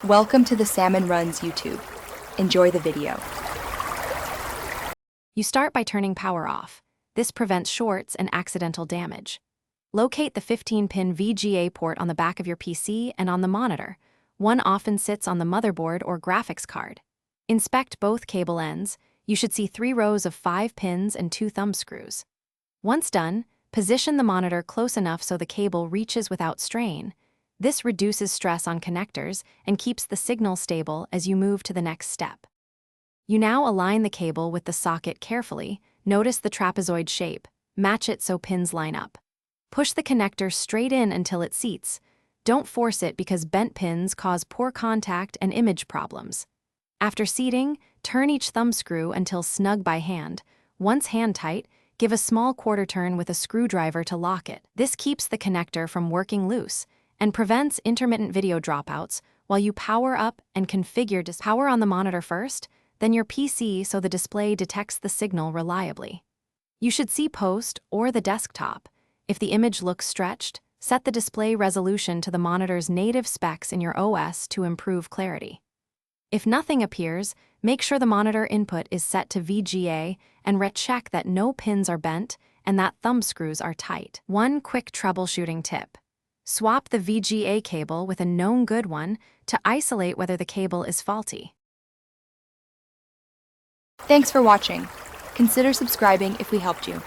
Welcome to the Salmon Runs YouTube. Enjoy the video. You start by turning power off. This prevents shorts and accidental damage. Locate the 15-pin VGA port on the back of your PC and on the monitor. One often sits on the motherboard or graphics card. Inspect both cable ends. You should see 3 rows of 5 pins and 2 thumb screws. Once done, position the monitor close enough so the cable reaches without strain. This reduces stress on connectors and keeps the signal stable as you move to the next step. You now align the cable with the socket carefully. Notice the trapezoid shape. Match it so pins line up. Push the connector straight in until it seats. Don't force it because bent pins cause poor contact and image problems. After seating, turn each thumb screw until snug by hand. Once hand tight, give a small quarter turn with a screwdriver to lock it. This keeps the connector from working loose and prevents intermittent video dropouts while you power up and configure power on the monitor first, then your PC so the display detects the signal reliably. You should see post or the desktop. If the image looks stretched, set the display resolution to the monitor's native specs in your OS to improve clarity. If nothing appears, make sure the monitor input is set to VGA and check that no pins are bent and that thumb screws are tight. One quick troubleshooting tip. Swap the VGA cable with a known good one to isolate whether the cable is faulty. Thanks for watching. Consider subscribing if we helped you.